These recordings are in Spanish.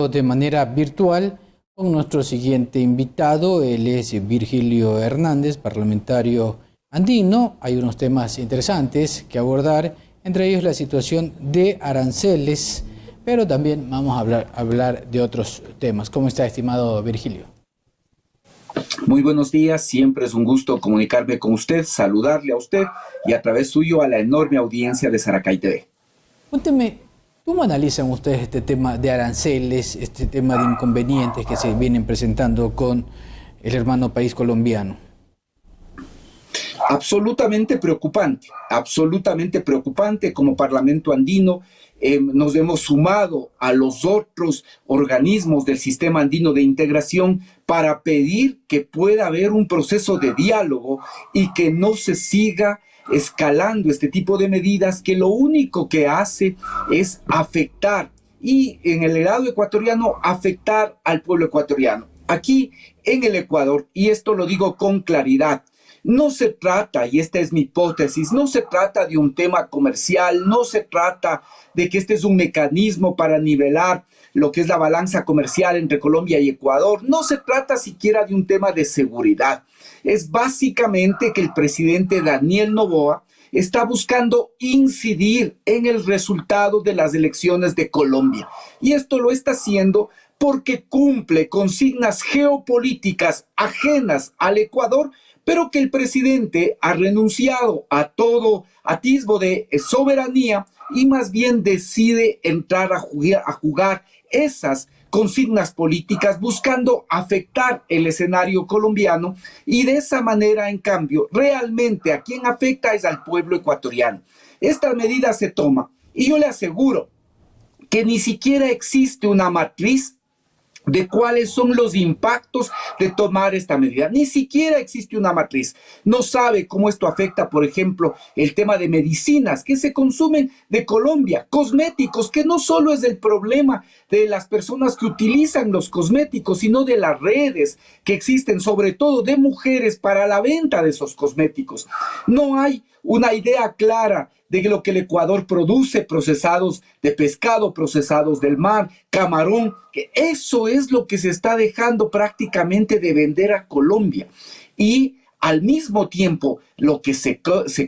De manera virtual con nuestro siguiente invitado. Él es Virgilio Hernández, parlamentario andino. Hay unos temas interesantes que abordar, entre ellos la situación de aranceles, pero también vamos a hablar de otros temas. ¿Cómo está, estimado Virgilio? Muy buenos días, siempre es un gusto comunicarme con usted, saludarle a usted y a través suyo a la enorme audiencia de Saracay TV. Cuénteme, ¿cómo analizan ustedes este tema de aranceles, este tema de inconvenientes que se vienen presentando con el hermano país colombiano? Absolutamente preocupante. Como Parlamento Andino nos hemos sumado a los otros organismos del Sistema Andino de Integración para pedir que pueda haber un proceso de diálogo y que no se siga escalando este tipo de medidas que lo único que hace es afectar, y en el lado ecuatoriano, afectar al pueblo ecuatoriano. Aquí en el Ecuador, y esto lo digo con claridad, no se trata, y esta es mi hipótesis, no se trata de un tema comercial, no se trata de que este es un mecanismo para nivelar lo que es la balanza comercial entre Colombia y Ecuador, no se trata siquiera de un tema de seguridad. Es básicamente que el presidente Daniel Noboa está buscando incidir en el resultado de las elecciones de Colombia. Y esto lo está haciendo porque cumple consignas geopolíticas ajenas al Ecuador, pero que el presidente ha renunciado a todo atisbo de soberanía y más bien decide entrar a jugar esas consignas políticas buscando afectar el escenario colombiano, y de esa manera, en cambio, realmente a quien afecta es al pueblo ecuatoriano. Esta medida se toma y yo le aseguro que ni siquiera existe una matriz de cuáles son los impactos de tomar esta medida. Ni siquiera existe una matriz. No sabe cómo esto afecta, por ejemplo, el tema de medicinas que se consumen de Colombia, cosméticos, que no solo es el problema de las personas que utilizan los cosméticos, sino de las redes que existen, sobre todo de mujeres, para la venta de esos cosméticos. No hay una idea clara de lo que el Ecuador produce, procesados de pescado, procesados del mar, camarón, que eso es lo que se está dejando prácticamente de vender a Colombia. Y al mismo tiempo, lo que se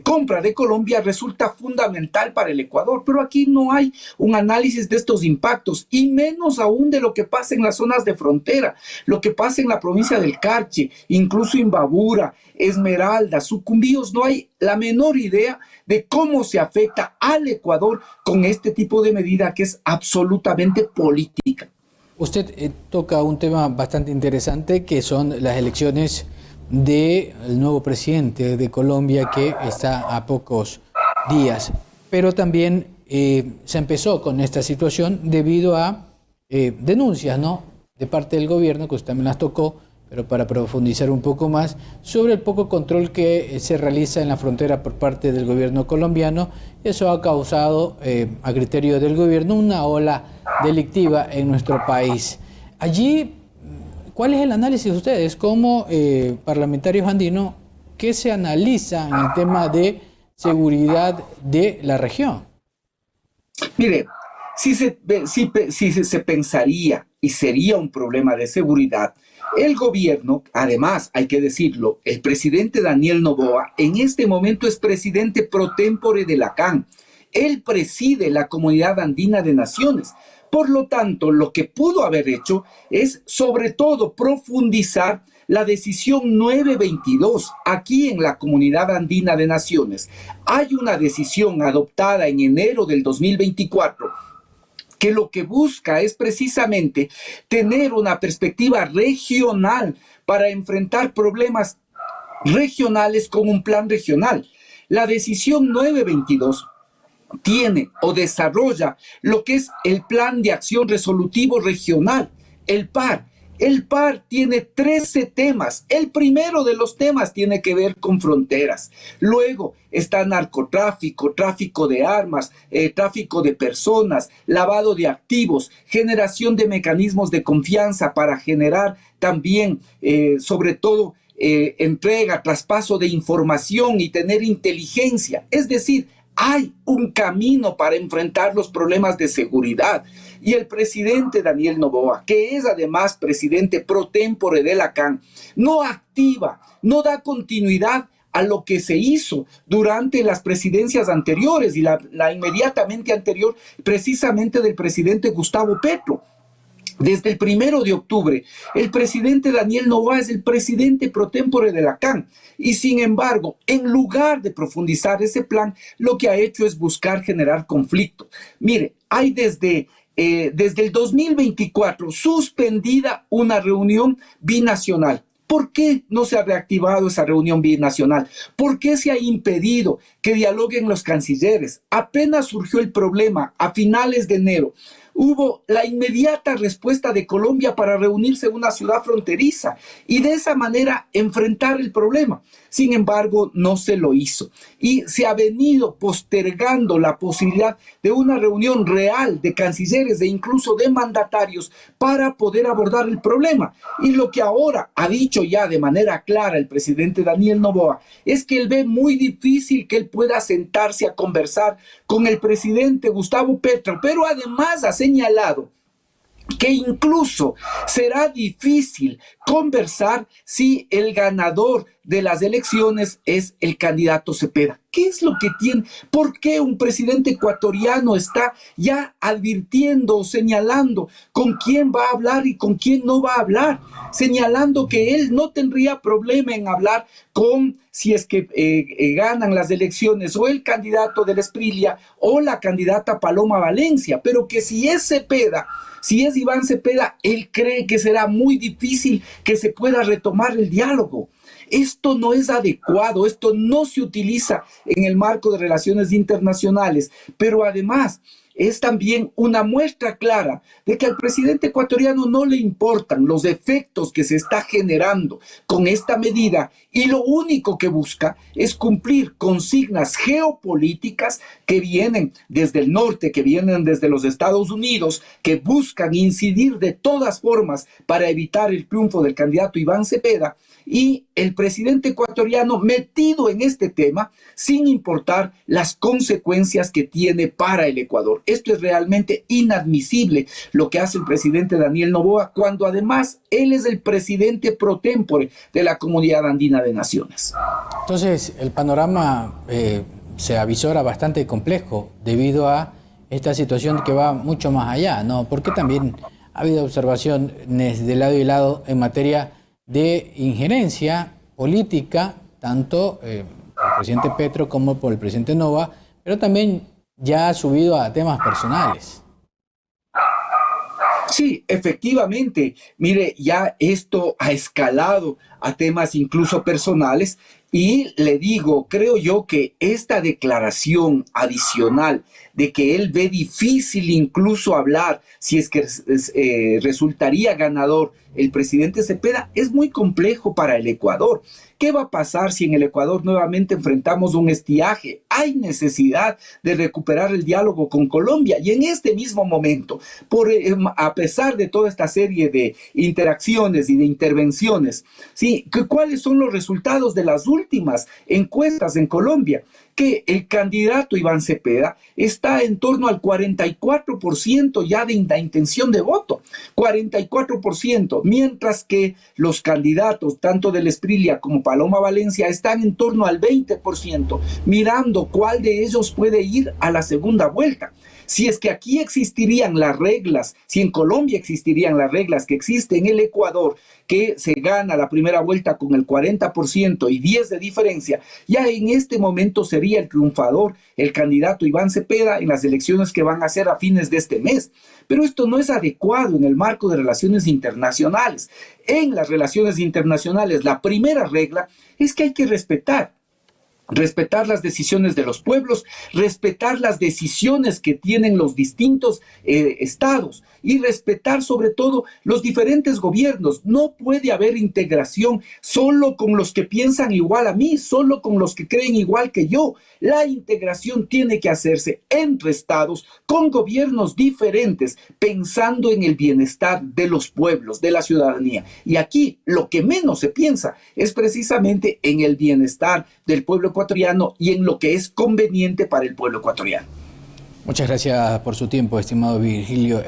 compra de Colombia resulta fundamental para el Ecuador, pero aquí no hay un análisis de estos impactos, y menos aún de lo que pasa en las zonas de frontera, lo que pasa en la provincia del Carchi, incluso Imbabura, Esmeralda, Sucumbíos. No hay la menor idea de cómo se afecta al Ecuador con este tipo de medida que es absolutamente política. Usted toca un tema bastante interesante, que son las elecciones del nuevo presidente de Colombia, que está a pocos días. Pero también se empezó con esta situación debido a denuncias, ¿no?, de parte del gobierno, que usted también las tocó, pero para profundizar un poco más, sobre el poco control que se realiza en la frontera por parte del gobierno colombiano. Eso ha causado, a criterio del gobierno, una ola delictiva en nuestro país. Allí, ¿cuál es el análisis de ustedes como parlamentarios andinos? ¿Qué se analiza en el tema de seguridad de la región? Mire, si se pensaría y sería un problema de seguridad, el gobierno, además, hay que decirlo, el presidente Daniel Noboa en este momento es presidente pro tempore de la CAN. Él preside la Comunidad Andina de Naciones. Por lo tanto, lo que pudo haber hecho es, sobre todo, profundizar la decisión 922 aquí en la Comunidad Andina de Naciones. Hay una decisión adoptada en enero del 2024 que lo que busca es precisamente tener una perspectiva regional para enfrentar problemas regionales con un plan regional. La decisión 922 tiene o desarrolla lo que es el Plan de Acción Resolutivo Regional, el PAR. El PAR tiene 13 temas. El primero de los temas tiene que ver con fronteras. Luego está narcotráfico, tráfico de armas, tráfico de personas, lavado de activos, generación de mecanismos de confianza para generar también, sobre todo, entrega, traspaso de información y tener inteligencia. Es decir, hay un camino para enfrentar los problemas de seguridad. y el presidente Daniel Noboa, que es además presidente pro tempore de la CAN, no activa, no da continuidad a lo que se hizo durante las presidencias anteriores y la inmediatamente anterior, precisamente del presidente Gustavo Petro. Desde el 1 de octubre, el presidente Daniel Noboa es el presidente pro tempore de la CAN y sin embargo, en lugar de profundizar ese plan, lo que ha hecho es buscar generar conflicto. Mire, hay desde el 2024 suspendida una reunión binacional. ¿Por qué no se ha reactivado esa reunión binacional? ¿Por qué se ha impedido que dialoguen los cancilleres? Apenas surgió el problema a finales de enero. Hubo la inmediata respuesta de Colombia para reunirse en una ciudad fronteriza y de esa manera enfrentar el problema. Sin embargo, no se lo hizo y se ha venido postergando la posibilidad de una reunión real de cancilleres e incluso de mandatarios para poder abordar el problema. Y lo que ahora ha dicho ya de manera clara el presidente Daniel Noboa es que él ve muy difícil que él pueda sentarse a conversar con el presidente Gustavo Petro, pero además ha señalado que incluso será difícil conversar si el ganador de las elecciones es el candidato Cepeda. ¿Qué es lo que tiene? ¿Por qué un presidente ecuatoriano está ya advirtiendo o señalando con quién va a hablar y con quién no va a hablar? Señalando que él no tendría problema en hablar con, si es que ganan las elecciones, o el candidato del Esprilia o la candidata Paloma Valencia, pero que si es Cepeda, si es Iván Cepeda, él cree que será muy difícil que se pueda retomar el diálogo. Esto no es adecuado, esto no se utiliza en el marco de relaciones internacionales, pero además es también una muestra clara de que al presidente ecuatoriano no le importan los efectos que se está generando con esta medida y lo único que busca es cumplir consignas geopolíticas que vienen desde el norte, que vienen desde los Estados Unidos, que buscan incidir de todas formas para evitar el triunfo del candidato Iván Cepeda, y el presidente ecuatoriano metido en este tema sin importar las consecuencias que tiene para el Ecuador. Esto es realmente inadmisible lo que hace el presidente Daniel Noboa cuando además él es el presidente pro tempore de la Comunidad Andina de Naciones. Entonces el panorama se avisora bastante complejo debido a esta situación que va mucho más allá, ¿no? Porque también ha habido observaciones de lado y lado en materia de injerencia política, tanto por el presidente Petro como por el presidente Noboa, pero también ya ha subido a temas personales. Sí, efectivamente. Mire, ya esto ha escalado a temas incluso personales y le digo, creo yo que esta declaración adicional de que él ve difícil incluso hablar si es que resultaría ganador el presidente Cepeda es muy complejo para el Ecuador. ¿Qué va a pasar si en el Ecuador nuevamente enfrentamos un estiaje? Hay necesidad de recuperar el diálogo con Colombia y en este mismo momento, a pesar de toda esta serie de interacciones y de intervenciones, ¿sí? ¿Cuáles son los resultados de las últimas encuestas en Colombia? Que el candidato Iván Cepeda está en torno al 44% ya de la intención de voto, 44%, mientras que los candidatos, tanto del Esprilia como Paloma Valencia, están en torno al 20%, mirando cuál de ellos puede ir a la segunda vuelta. Si es que aquí existirían las reglas, si en Colombia existirían las reglas que existen en el Ecuador, que se gana la primera vuelta con el 40% y 10 de diferencia, ya en este momento sería el triunfador, el candidato Iván Cepeda en las elecciones que van a ser a fines de este mes. Pero esto no es adecuado en el marco de relaciones internacionales. En las relaciones internacionales, la primera regla es que hay que respetar las decisiones de los pueblos, respetar las decisiones que tienen los distintos estados y respetar sobre todo los diferentes gobiernos. No puede haber integración solo con los que piensan igual a mí, solo con los que creen igual que yo. La integración tiene que hacerse entre estados con gobiernos diferentes, pensando en el bienestar de los pueblos, de la ciudadanía. Y aquí lo que menos se piensa es precisamente en el bienestar del pueblo ecuatoriano y en lo que es conveniente para el pueblo ecuatoriano. Muchas gracias por su tiempo, estimado Virgilio.